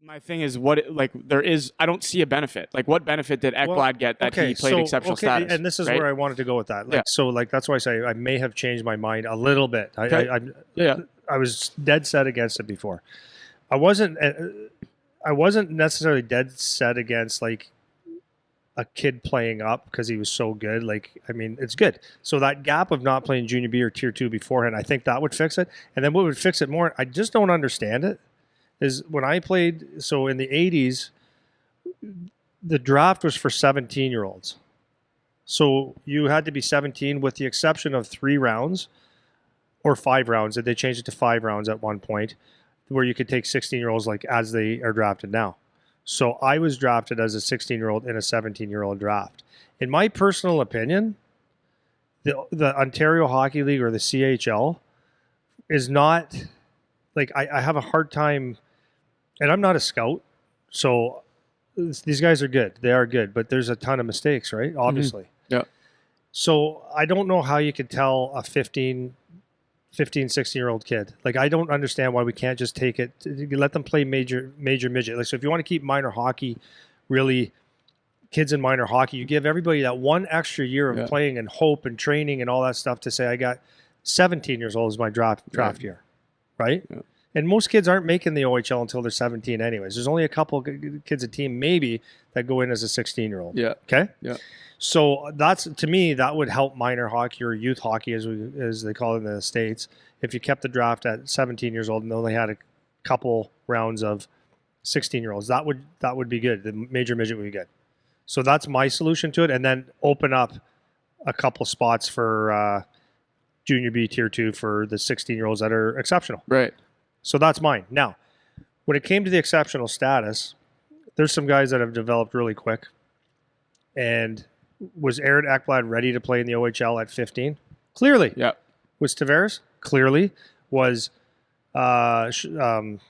My thing is I don't see a benefit. Like, what benefit did Ekblad get that he played exceptional status? And this is right? where I wanted to go with that. That's why I say I may have changed my mind a little bit. I was dead set against it before. I wasn't necessarily dead set against like a kid playing up because he was so good. Like, I mean, it's good. So that gap of not playing junior B or tier 2 beforehand, I think that would fix it. And then what would fix it more, I just don't understand it, is when I played, so in the 80s, the draft was for 17-year-olds. So you had to be 17 with the exception of 3 rounds or 5 rounds. They changed it to 5 rounds at one point where you could take 16-year-olds like as they are drafted now. So I was drafted as a 16-year-old in a 17-year-old draft. In my personal opinion, the Ontario Hockey League or the CHL is not, like, I have a hard time, and I'm not a scout, so these guys are good. They are good, but there's a ton of mistakes, right? Obviously. Mm-hmm. Yeah. So I don't know how you could tell a 15, 16-year-old kid. Like, I don't understand why we can't just take it, let them play major midget. Like, so if you want to keep minor hockey, really, kids in minor hockey, you give everybody that one extra year of playing and hope and training and all that stuff to say, I got 17 years old as my draft year, right? Yeah. And most kids aren't making the OHL until they're 17 anyways. There's only a couple kids a team maybe that go in as a 16-year-old. Yeah. Okay? Yeah. So that's, to me, that would help minor hockey or youth hockey as they call it in the States. If you kept the draft at 17 years old and only had a couple rounds of 16-year-olds, that would be good. The major midget would be good. So that's my solution to it. And then open up a couple spots for junior B tier 2 for the 16-year-olds that are exceptional. Right. So that's mine. Now, when it came to the exceptional status, there's some guys that have developed really quick. And was Aaron Ekblad ready to play in the OHL at 15? Clearly. Yeah. Was Tavares? Clearly. Was McDavid?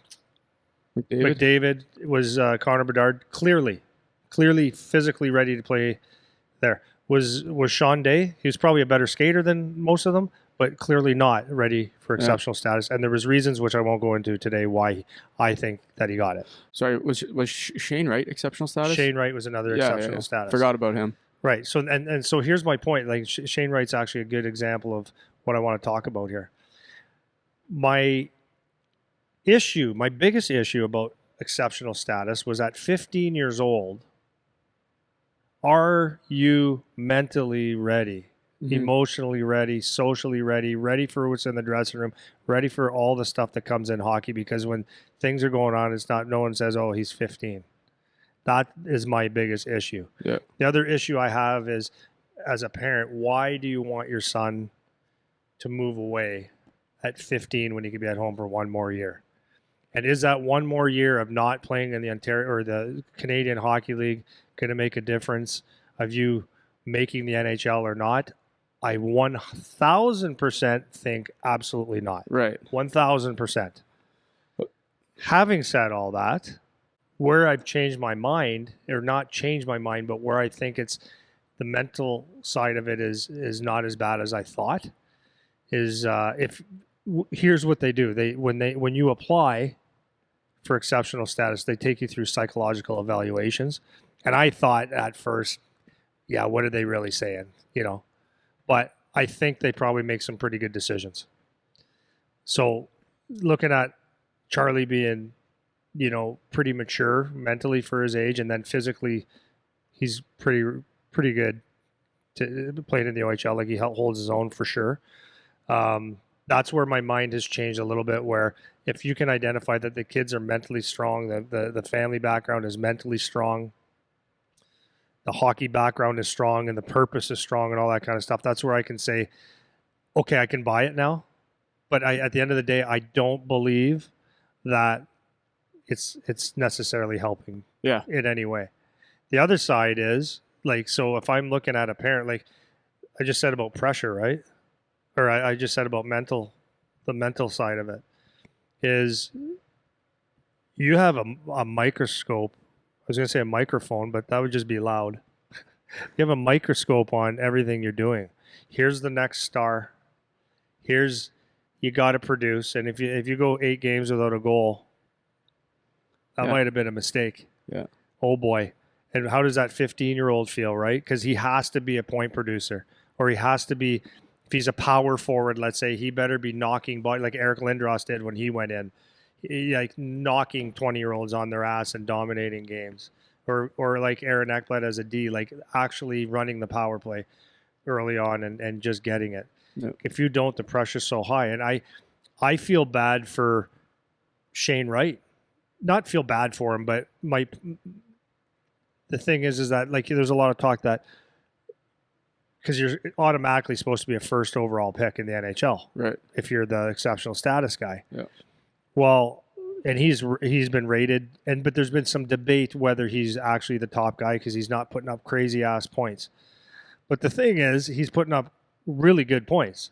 Was Connor Bedard? Clearly physically ready to play there. Was Sean Day? He was probably a better skater than most of them, but clearly not ready for exceptional status. And there was reasons, which I won't go into today, why I think that he got it. Sorry, was Shane Wright exceptional status? Shane Wright was another exceptional status. Forgot about him. Right. So and so here's my point. Like, Shane Wright's actually a good example of what I want to talk about here. My biggest issue about exceptional status was at 15 years old. Are you mentally ready? Mm-hmm. Emotionally ready, socially ready for what's in the dressing room, ready for all the stuff that comes in hockey? Because when things are going on, it's not, no one says, oh, he's 15. That is my biggest issue. Yeah. The other issue I have is, as a parent, why do you want your son to move away at 15 when he could be at home for one more year? And is that one more year of not playing in the Ontario or the Canadian Hockey League going to make a difference of you making the NHL or not? I 1,000% think absolutely not. Right. 1,000%. Having said all that, where I've changed my mind, or not changed my mind, but where I think it's the mental side of it is not as bad as I thought, is here's what they do. When you apply for exceptional status, they take you through psychological evaluations. And I thought at first, yeah, what are they really saying? But I think they probably make some pretty good decisions. So looking at Charlie being, pretty mature mentally for his age, and then physically, he's pretty good to playing in the OHL. Like, he holds his own for sure. That's where my mind has changed a little bit, where if you can identify that the kids are mentally strong, the family background is mentally strong, the hockey background is strong, and the purpose is strong, and all that kind of stuff, that's where I can say, okay, I can buy it now. But at the end of the day, I don't believe that it's necessarily helping in any way. The other side is, like, so if I'm looking at a parent, like I just said about pressure, right? Or I just said about the mental side of it, is you have a microscope. I was going to say a microphone, but that would just be loud. You have a microscope on everything you're doing. Here's the next star. You got to produce. And if you go 8 games without a goal, That might have been a mistake. Yeah. Oh boy. And how does that 15-year-old feel, right? Because he has to be a point producer, or he has to be, if he's a power forward, let's say, he better be knocking body like Eric Lindros did when he went in, like knocking 20-year-olds on their ass and dominating games, or like Aaron Ekblad as a D, like actually running the power play early on and just getting it. Yep. If you don't, the pressure's so high, and I feel bad for Shane Wright. Not feel bad for him, but the thing is that like there's a lot of talk that because you're automatically supposed to be a first overall pick in the NHL, right? If you're the exceptional status guy. Yeah. Well, and he's been rated, but there's been some debate whether he's actually the top guy because he's not putting up crazy ass points. But the thing is, he's putting up really good points,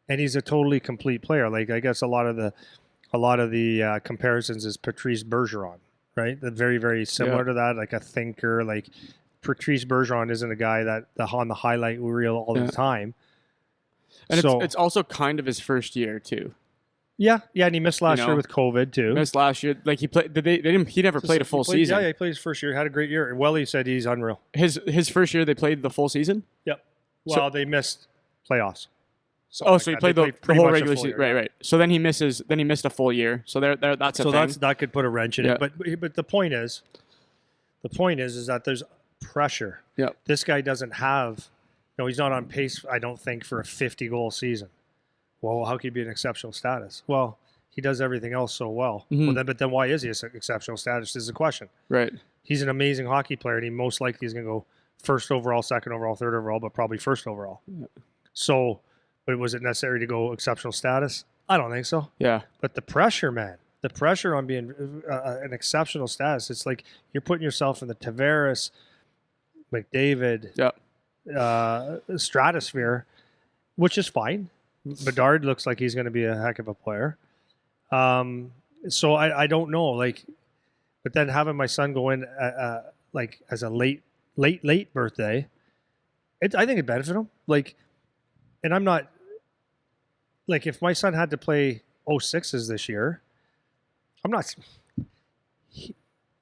and he's a totally complete player. Like I guess a lot of the comparisons is Patrice Bergeron, right? Very, very similar to that, like a thinker. Like Patrice Bergeron isn't a guy that on the highlight reel all the time. And so, it's also kind of his first year too. Yeah, and he missed last year with COVID too. Missed last year, like he played. He never played a full season. Yeah, he played his first year. Had a great year. Welly said he's unreal. His first year, they played the full season. Yep. Well, they missed playoffs. So he played the whole regular season, right? So then he missed a full year. So that's a thing. That could put a wrench in it. But the point is that there's pressure. Yeah. This guy doesn't have, he's not on pace, I don't think, for a 50-goal season. Well, how could he be an exceptional status? Well, he does everything else so well. Mm-hmm. But then why is he an exceptional status is the question. Right. He's an amazing hockey player, and he most likely is going to go first overall, second overall, third overall, but probably first overall. Yeah. So, but was it necessary to go exceptional status? I don't think so. Yeah. But the pressure, man, the pressure on being an exceptional status, it's like you're putting yourself in the Tavares, McDavid, stratosphere, which is fine. Bedard looks like he's going to be a heck of a player. So I don't know, like, but then having my son go in like as a late birthday, I think it benefited him. Like, and I'm not like if my son had to play 06s this year, I'm not.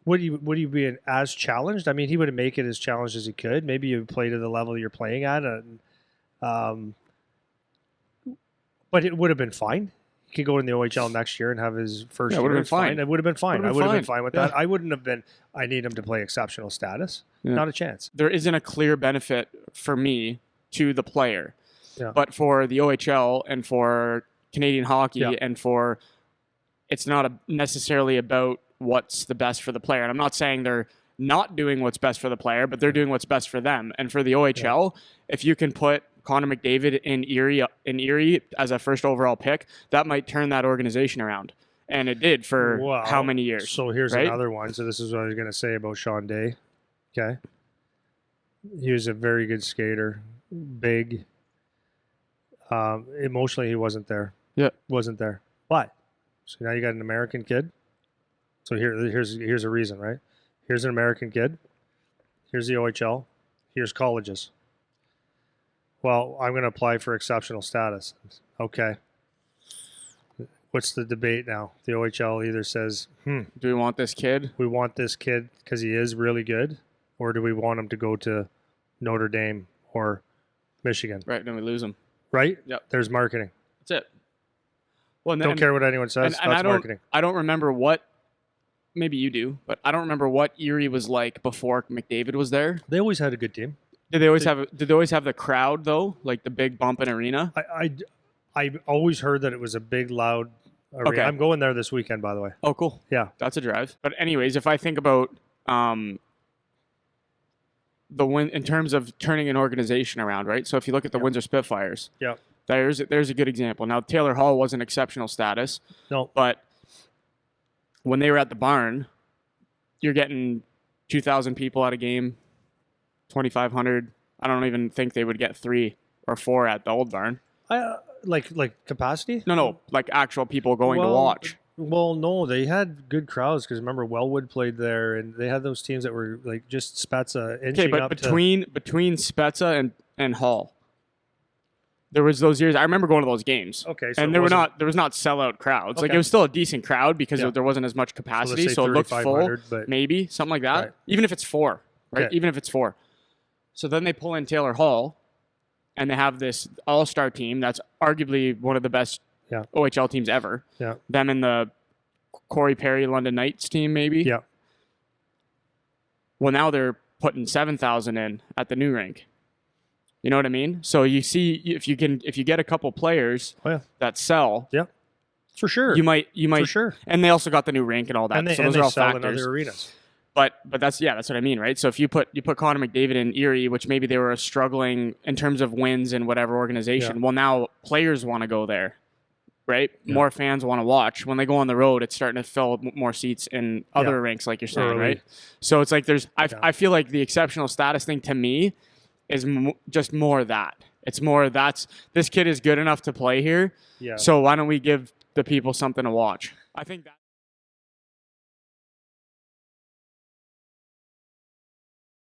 Would he be as challenged? I mean, he would make it as challenged as he could. Maybe you play to the level you're playing at, and but it would have been fine. He could go in the OHL next year and have his first year. It would have been fine. It would have been fine. I would have been fine with that. I wouldn't have been, I need him to play exceptional status. Yeah. Not a chance. There isn't a clear benefit for me to the player. Yeah. But for the OHL and for Canadian hockey and for, it's not necessarily about what's the best for the player. And I'm not saying they're not doing what's best for the player, but they're doing what's best for them. And for the OHL, if you can put Connor McDavid in Erie as a first overall pick, that might turn that organization around. And it did for how many years? So here's another one. So this is what I was going to say about Sean Day. Okay. He was a very good skater, big. Emotionally, he wasn't there. Yeah. Wasn't there. But, so now you got an American kid. So here's a reason, right? Here's an American kid. Here's the OHL. Here's colleges. Well, I'm going to apply for exceptional status. Okay. What's the debate now? The OHL either says, do we want this kid? We want this kid because he is really good, or do we want him to go to Notre Dame or Michigan? Right, then we lose him. Right? Yep. There's marketing. That's it. Well, don't care what anyone says. And that's marketing. I don't remember what, maybe you do, but I don't remember what Erie was like before McDavid was there. They always had a good team. Did they always have the crowd though, like the big bumping arena? I always heard that it was a big loud arena. Okay. I'm going there this weekend, by the way. Oh, cool. Yeah, that's a drive. But anyways, if I think about the win in terms of turning an organization around, right? So if you look at the Windsor Spitfires, there's a good example. Now Taylor Hall wasn't exceptional status, but when they were at the barn, you're getting 2,000 people at a game. 2,500. I don't even think they would get 3 or 4 at the old barn. Like capacity? No, like actual people going to watch. Well, no, they had good crowds because remember Wellwood played there, and they had those teams that were like just Spezza inching up. Okay, but between Spezza and Hall, There was those years. I remember going to those games. Okay, so and there was not sellout crowds. Okay. Like it was still a decent crowd because Yeah. there wasn't as much capacity, let's say so it looked full. 3,500, but Maybe something like that. Right. Even if it's 4, right? Okay. Even if it's 4. So then they pull in Taylor Hall, and they have this all-star team that's arguably one of the best Yeah. OHL teams ever. Yeah. Them and the Corey Perry London Knights team, maybe. Yeah. Well, now they're putting 7,000 in at the new rink. You know what I mean? So you see, if you get a couple players that sell, for sure, you might, for sure. and they also got the new rink and all that. And they, so and those they are all sell factors. in other arenas. But that's what I mean, right? So if you put Connor McDavid in Erie, which maybe they were struggling in terms of wins in whatever organization, well, now players want to go there, right? Yeah. More fans want to watch. When they go on the road, it's starting to fill more seats in other rinks, like you're saying, right? So it's like I feel like the exceptional status thing to me is just more that. It's more this kid is good enough to play here. Yeah. So why don't we give the people something to watch? I think that.